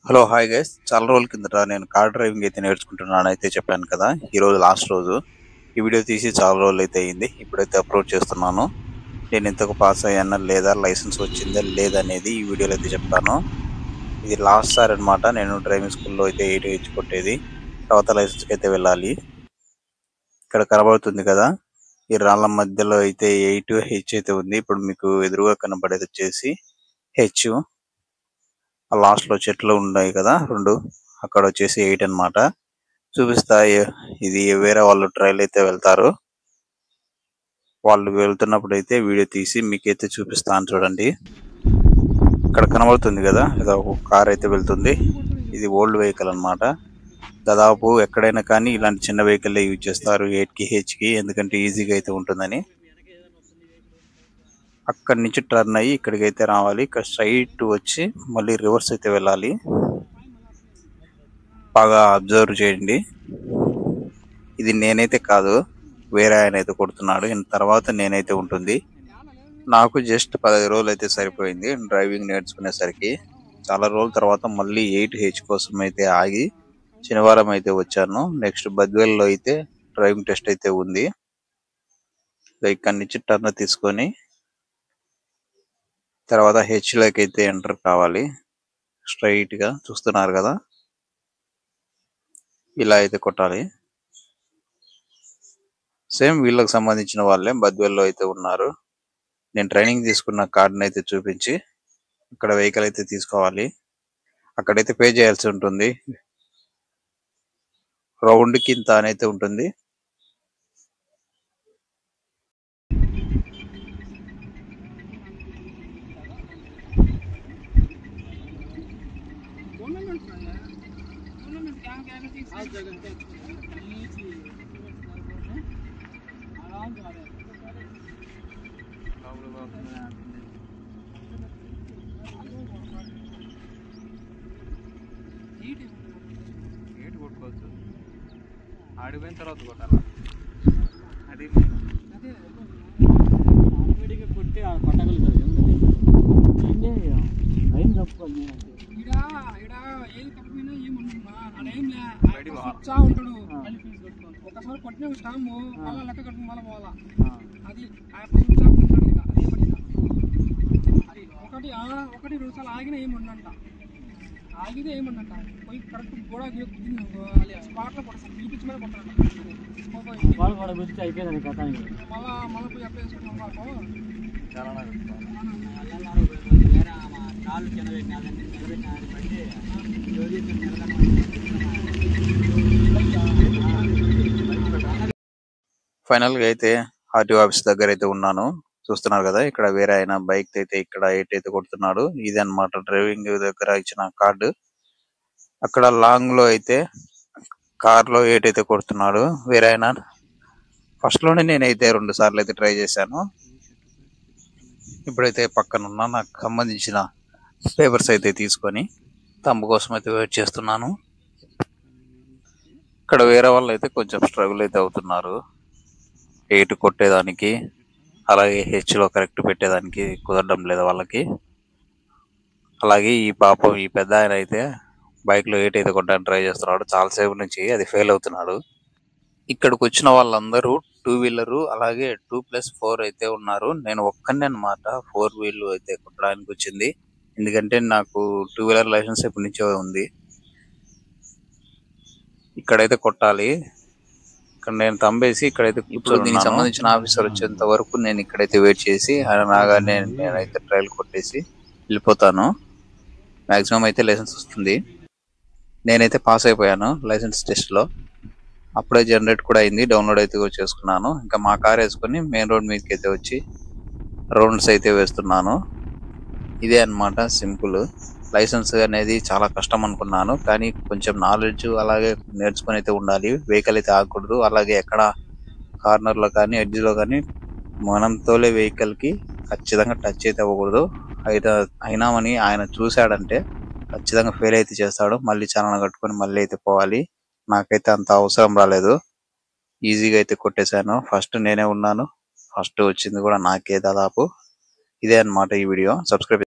Hello hi guys, చాలా రోజుల కిందట నేను కార్ డ్రైవింగ్ అయితే నేర్చుకుంటున్నాను అయితే చెప్పాను కదా. ఈ రోజు లాస్ట్ రోజు. ఈ వీడియో తీసి చాలా రోజులు అయితే అయ్యింది. ఇప్పుడైతే అప్లోడ్ చేస్తున్నాను. నేను ఇంతకు పాస్ అయ్యానా లేదా, లైసెన్స్ వచ్చిందా లేదా అనేది ఈ వీడియోలో అయితే చెప్తాను. ఇది లాస్ట్ సార్ అన్నమాట. నేను డ్రైవింగ్ స్కూల్లో అయితే 8H కొట్టేది. తర్వాత లైసెన్స్కి అయితే వెళ్ళాలి. ఇక్కడ కనబడుతుంది కదా, ఈ రాళ్ళ మధ్యలో అయితే 8H అయితే ఉంది. ఇప్పుడు మీకు ఎదురుగా కనబడేది వచ్చేసి హెచ్. ఆ లాస్ట్ లో చెట్లు ఉన్నాయి కదా రెండు, అక్కడ వచ్చేసి 8 అన్నమాట. చూపిస్తా. ఇది వేరే వాళ్ళు ట్రైల్ అయితే వెళ్తారు. వాళ్ళు వెళ్తున్నప్పుడు అయితే వీడియో తీసి మీకైతే చూపిస్తాను చూడండి. ఇక్కడ కనబడుతుంది కదా, ఏదో ఒక కార్ అయితే వెళ్తుంది. ఇది ఓల్డ్ వెహికల్ అన్నమాట. దాదాపు ఎక్కడైనా కానీ ఇలాంటి చిన్న వెహికల్ యూజ్ చేస్తారు 8H కి, ఎందుకంటే ఈజీగా అయితే ఉంటుందని. అక్కడి నుంచి టర్న్ అయ్యి ఇక్కడికి అయితే రావాలి. ఇక్కడ స్ట్రైట్ వచ్చి మళ్ళీ రివర్స్ అయితే వెళ్ళాలి. బాగా అబ్జర్వ్ చేయండి. ఇది నేనైతే కాదు, వేరే ఆయన అయితే కొడుతున్నాడు. తర్వాత నేనైతే ఉంటుంది. నాకు జస్ట్ 10 రోజులు అయితే సరిపోయింది డ్రైవింగ్ నేర్చుకునేసరికి. చాలా రోజుల తర్వాత మళ్ళీ 8H కోసం అయితే ఆగి శనివారం అయితే వచ్చాను. నెక్స్ట్ బద్వేల్లో అయితే డ్రైవింగ్ టెస్ట్ అయితే ఉంది. ఇక్కడి నుంచి టర్న్ తీసుకొని తర్వాత హెచ్లోకి అయితే ఎంటర్ కావాలి. స్ట్రైట్ గా చూస్తున్నారు కదా, ఇలా అయితే కొట్టాలి. సేమ్ వీళ్ళకి సంబంధించిన వాళ్ళే బద్వేల్లో అయితే ఉన్నారు. నేను ట్రైనింగ్ తీసుకున్న కార్డుని అయితే చూపించి ఇక్కడ వెహికల్ అయితే తీసుకోవాలి. అక్కడైతే పే చేయాల్సి ఉంటుంది. రౌండ్ కి ఇంత అని అయితే ఉంటుంది. కొట్టుకోవచ్చు, ఆడిపోయిన తర్వాత కొట్టాలి. అది ఆటోమేటిక్గా కొట్టి పట్టగలుగుతుంది. ఏం చెప్పుకోవాలి, ఏది తప్పైనా ఏముంటుందా వచ్చా ఉంటాడు. ఒకసారి కొట్టిన స్టాము మళ్ళీ లెక్క కట్టుకుని మళ్ళీ పోవాలా. అది స్విచ్ ఆఫ్ ఉంటాడు. ఇక అదే పని. అది ఒకటి 2 సార్లు ఆగినా ఏముండంట. ఆగితే ఏమన్నంట పోయి కరెక్ట్ గోడ స్పాట్లో కొడతాను, పిలిపించి మీద కొట్టాలంట. అయిపోయింది కథ. మళ్ళీ పోయి అప్లై చేసుకుంటాం పాపం. ఫైనల్ గా అయితే ఆర్టీఓ ఆఫీస్ దగ్గర అయితే ఉన్నాను. చూస్తున్నారు కదా, ఇక్కడ వేరే ఆయన బైక్ అయితే ఇక్కడ 8 అయితే కొడుతున్నాడు. ఇది అన్నమాట డ్రైవింగ్ దగ్గర ఇచ్చిన కార్డు. అక్కడ లాంగ్ లో అయితే కార్ లో 8 అయితే కొడుతున్నాడు వేరే ఆయన. ఫస్ట్ లోనే నేనైతే 2 సార్లు అయితే ట్రై చేశాను. ఇప్పుడైతే పక్కనున్న నాకు సంబంధించిన పేపర్స్ అయితే తీసుకొని తమ్ము కోసం అయితే వెయిట్ చేస్తున్నాను. ఇక్కడ వేరే వాళ్ళు అయితే కొంచెం స్ట్రగుల్ అయితే అవుతున్నారు 8 కొట్టేదానికి, అలాగే హెచ్లో కరెక్ట్ పెట్టేదానికి కుదరడం లేదు వాళ్ళకి. అలాగే ఈ పాపం ఈ పెద్ద ఆయన అయితే బైక్ లో 8 అయితే కొట్టడానికి ట్రై చేస్తున్నాడు. చాలాసేపు నుంచి అది ఫెయిల్ అవుతున్నాడు. ఇక్కడికి వచ్చిన వాళ్ళందరూ 2 వీలర్ అలాగే 2+4 అయితే ఉన్నారు. నేను ఒక్కనే అన్నమాట 4 వీల్ అయితే కొట్టడానికి వచ్చింది. ఎందుకంటే నాకు 2 వీలర్ లైసెన్స్ ఎప్పటి నుంచో ఉంది. ఇక్కడైతే కొట్టాలి. ఇక్కడ నేను తంబేసి ఇక్కడైతే ఇప్పుడు దీనికి సంబంధించిన ఆఫీసర్ వచ్చేంత వరకు నేను ఇక్కడైతే వెయిట్ చేసి ఆయన రాగానే నేనైతే ట్రయల్ కొట్టేసి వెళ్ళిపోతాను. మాక్సిమం అయితే లైసెన్స్ వస్తుంది. నేనైతే పాస్ అయిపోయాను లైసెన్స్ టెస్ట్ లో. అప్పుడే జనరేట్ కూడా అయింది, డౌన్లోడ్ అయితే చేసుకున్నాను. ఇంకా మా కార్ వేసుకొని మెయిన్ రోడ్ మీదకి అయితే వచ్చి రౌండ్స్ అయితే వేస్తున్నాను. ఇదే అన్నమాట సింపుల్. లైసెన్స్ అనేది చాలా కష్టం అనుకున్నాను, కానీ కొంచెం నాలెడ్జ్ అలాగే నేర్చుకుని అయితే ఉండాలి. వెహికల్ అయితే ఆగకూడదు, అలాగే ఎక్కడ కార్నర్ లో కానీ ఎడ్జ్ లో కానీ మనం తోలే వెహికల్ కి ఖచ్చితంగా టచ్ అయితే అవ్వకూడదు. అయినామని ఆయన చూశాడంటే ఖచ్చితంగా ఫెయిల్ అయితే చేస్తాడు. మళ్ళీ చాలన కట్టుకొని మళ్ళీ అయితే పోవాలి. నాకైతే అంత అవసరం రాలేదు, ఈజీగా అయితే కొట్టేశాను. ఫస్ట్ నేనే ఉన్నాను, ఫస్ట్ వచ్చింది కూడా నాకే దాదాపు. ఇదే అన్నమాట ఈ వీడియో. సబ్స్క్రైబ్